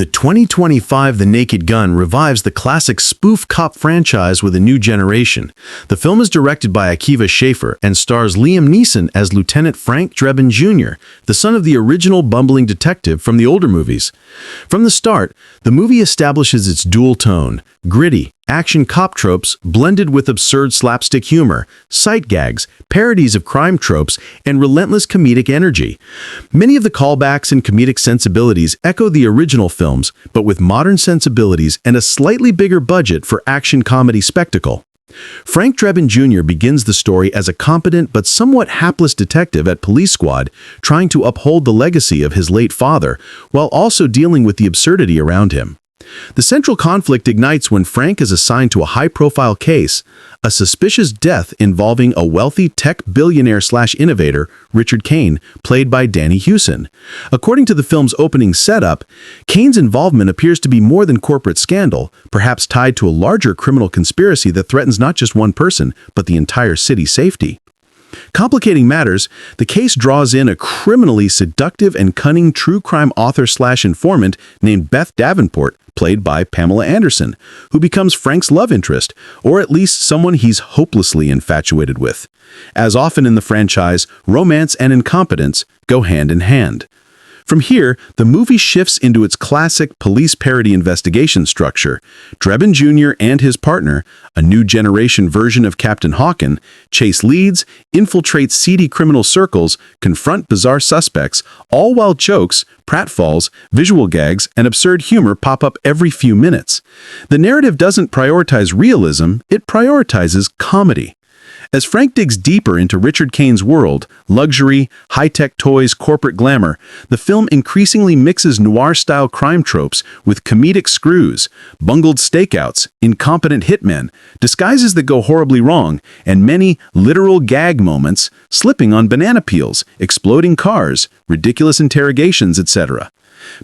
The 2025 The Naked Gun revives the classic spoof cop franchise with a new generation. The film is directed by Akiva Schaffer and stars Liam Neeson as Lieutenant Frank Drebin Jr., the son of the original bumbling detective from the older movies. From the start, the movie establishes its dual tone, gritty, action cop tropes blended with absurd slapstick humor, sight gags, parodies of crime tropes, and relentless comedic energy. Many of the callbacks and comedic sensibilities echo the original films, but with modern sensibilities and a slightly bigger budget for action comedy spectacle. Frank Drebin Jr. begins the story as a competent but somewhat hapless detective at Police Squad, trying to uphold the legacy of his late father, while also dealing with the absurdity around him. The central conflict ignites when Frank is assigned to a high-profile case, a suspicious death involving a wealthy tech billionaire/innovator, Richard Caine, played by Danny Hewson. According to the film's opening setup, Caine's involvement appears to be more than corporate scandal, perhaps tied to a larger criminal conspiracy that threatens not just one person, but the entire city's safety. Complicating matters, the case draws in a criminally seductive and cunning true crime author/informant named Beth Davenport, played by Pamela Anderson, who becomes Frank's love interest, or at least someone he's hopelessly infatuated with. As often in the franchise, romance and incompetence go hand in hand. From here, the movie shifts into its classic police parody investigation structure. Drebin Jr. and his partner, a new generation version of Captain Hawken, chase leads, infiltrate seedy criminal circles, confront bizarre suspects, all while jokes, pratfalls, visual gags, and absurd humor pop up every few minutes. The narrative doesn't prioritize realism, it prioritizes comedy. As Frank digs deeper into Richard Caine's world, luxury, high-tech toys, corporate glamour, the film increasingly mixes noir-style crime tropes with comedic screws, bungled stakeouts, incompetent hitmen, disguises that go horribly wrong, and many literal gag moments, slipping on banana peels, exploding cars, ridiculous interrogations, etc.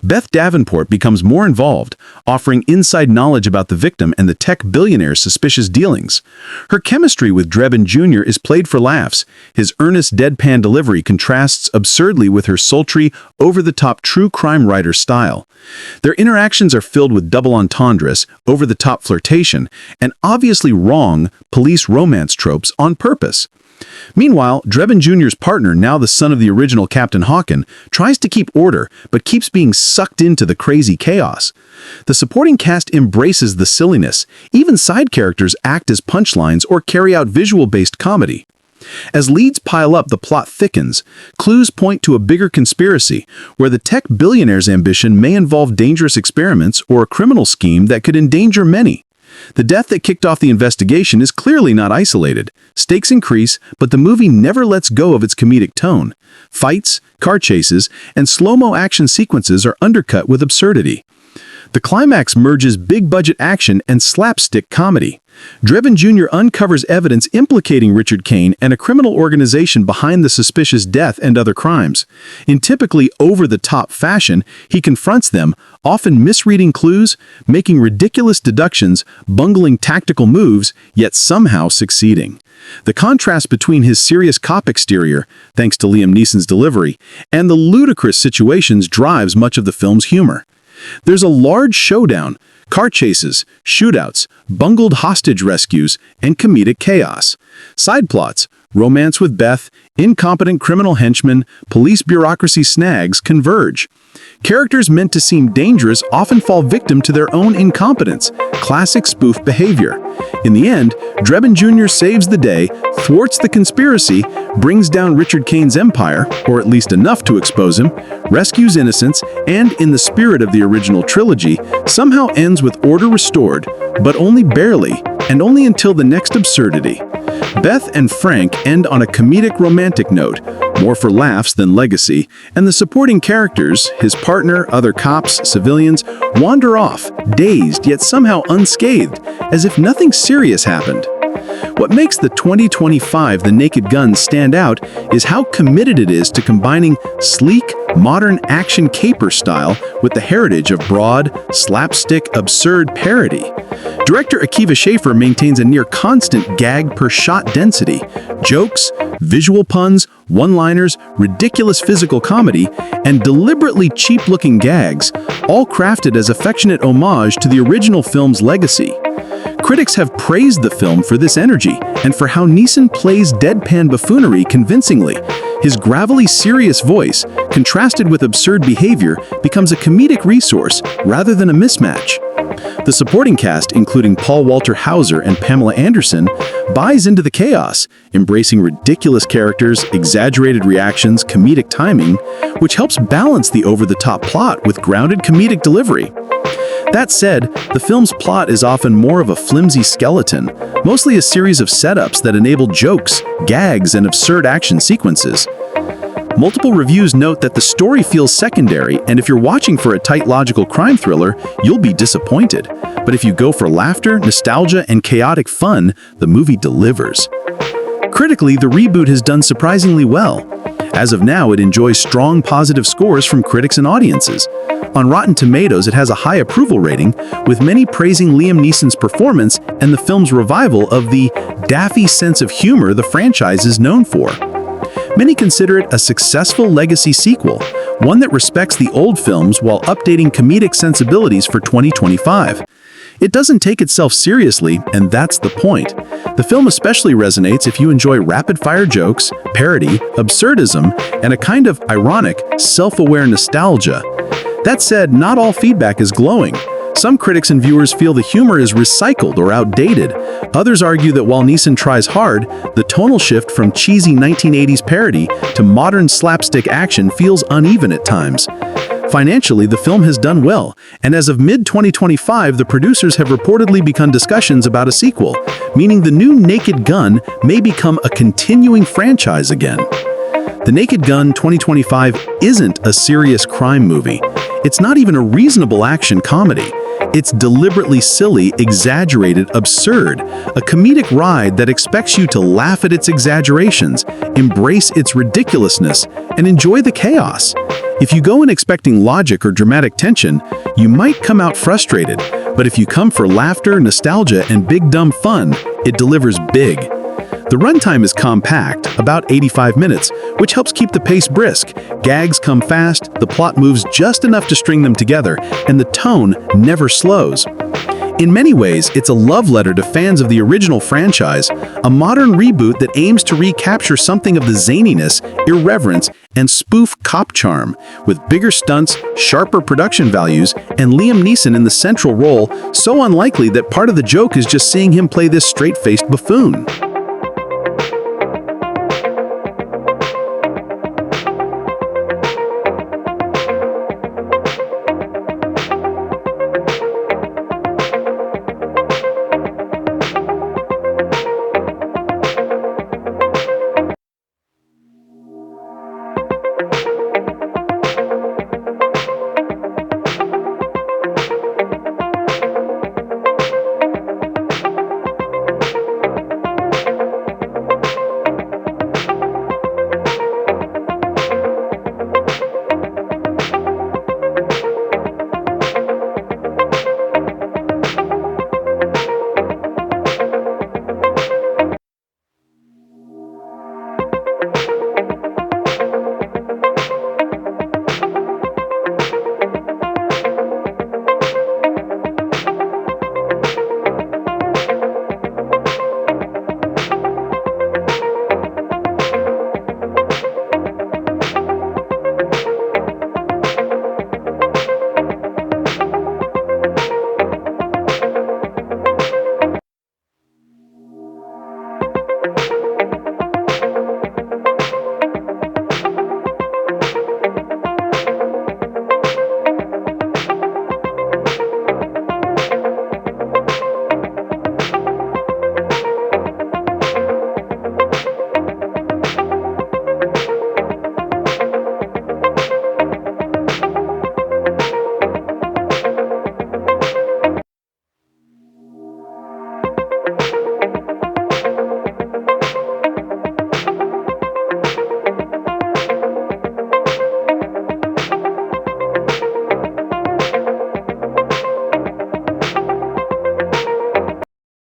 Beth Davenport becomes more involved, offering inside knowledge about the victim and the tech billionaire's suspicious dealings. Her chemistry with Drebin Jr. is played for laughs. His earnest deadpan delivery contrasts absurdly with her sultry, over-the-top true crime writer style. Their interactions are filled with double entendres, over-the-top flirtation, and obviously wrong police romance tropes on purpose. Meanwhile, Drebin Jr.'s partner, now the son of the original Captain Hawken, tries to keep order, but keeps being sucked into the crazy chaos. The supporting cast embraces the silliness. Even side characters act as punchlines or carry out visual-based comedy. As leads pile up, the plot thickens. Clues point to a bigger conspiracy, where the tech billionaire's ambition may involve dangerous experiments or a criminal scheme that could endanger many. The death that kicked off the investigation is clearly not isolated. Stakes increase, but the movie never lets go of its comedic tone. Fights, car chases, and slow-mo action sequences are undercut with absurdity. The climax merges big-budget action and slapstick comedy. Drebin Jr. uncovers evidence implicating Richard Caine and a criminal organization behind the suspicious death and other crimes. In typically over-the-top fashion, he confronts them, often misreading clues, making ridiculous deductions, bungling tactical moves, yet somehow succeeding. The contrast between his serious cop exterior, thanks to Liam Neeson's delivery, and the ludicrous situations drives much of the film's humor. There's a large showdown, car chases, shootouts, bungled hostage rescues, and comedic chaos. Side plots, romance with Beth, incompetent criminal henchmen, police bureaucracy snags converge. Characters meant to seem dangerous often fall victim to their own incompetence, classic spoof behavior. In the end, Drebin Jr. saves the day, thwarts the conspiracy, brings down Richard Caine's empire, or at least enough to expose him, rescues innocents, and, in the spirit of the original trilogy, somehow ends with order restored, but only barely, and only until the next absurdity. Beth and Frank end on a comedic romantic note, more for laughs than legacy, and the supporting characters, his partner, other cops, civilians, wander off, dazed yet somehow unscathed, as if nothing serious happened. What makes the 2025 The Naked Gun stand out is how committed it is to combining sleek, modern action caper style with the heritage of broad, slapstick, absurd parody. Director Akiva Schaffer maintains a near-constant gag-per-shot density, Jokes, visual puns, one-liners, ridiculous physical comedy, and deliberately cheap-looking gags, all crafted as affectionate homage to the original film's legacy. Critics have praised the film for this energy and for how Neeson plays deadpan buffoonery convincingly. His gravelly, serious voice, contrasted with absurd behavior, becomes a comedic resource rather than a mismatch. The supporting cast, including Paul Walter Hauser and Pamela Anderson, buys into the chaos, embracing ridiculous characters, exaggerated reactions, comedic timing, which helps balance the over-the-top plot with grounded comedic delivery. That said, the film's plot is often more of a flimsy skeleton, mostly a series of setups that enable jokes, gags, and absurd action sequences. Multiple reviews note that the story feels secondary, and if you're watching for a tight logical crime thriller, you'll be disappointed. But if you go for laughter, nostalgia, and chaotic fun, the movie delivers. Critically, the reboot has done surprisingly well. As of now, it enjoys strong positive scores from critics and audiences. On Rotten Tomatoes, it has a high approval rating, with many praising Liam Neeson's performance and the film's revival of the daffy sense of humor the franchise is known for. Many consider it a successful legacy sequel, one that respects the old films while updating comedic sensibilities for 2025. It doesn't take itself seriously, and that's the point. The film especially resonates if you enjoy rapid-fire jokes, parody, absurdism, and a kind of ironic, self-aware nostalgia. That said, not all feedback is glowing. Some critics and viewers feel the humor is recycled or outdated. Others argue that while Neeson tries hard, the tonal shift from cheesy 1980s parody to modern slapstick action feels uneven at times. Financially, the film has done well, and as of mid-2025, the producers have reportedly begun discussions about a sequel, meaning the new Naked Gun may become a continuing franchise again. The Naked Gun 2025 isn't a serious crime movie. It's not even a reasonable action comedy. It's deliberately silly, exaggerated, absurd, a comedic ride that expects you to laugh at its exaggerations, embrace its ridiculousness, and enjoy the chaos. If you go in expecting logic or dramatic tension, you might come out frustrated, but if you come for laughter, nostalgia, and big dumb fun, it delivers big. The runtime is compact, about 85 minutes, which helps keep the pace brisk. Gags come fast, the plot moves just enough to string them together, and the tone never slows. In many ways, it's a love letter to fans of the original franchise, a modern reboot that aims to recapture something of the zaniness, irreverence, and spoof cop charm, with bigger stunts, sharper production values, and Liam Neeson in the central role, so unlikely that part of the joke is just seeing him play this straight-faced buffoon.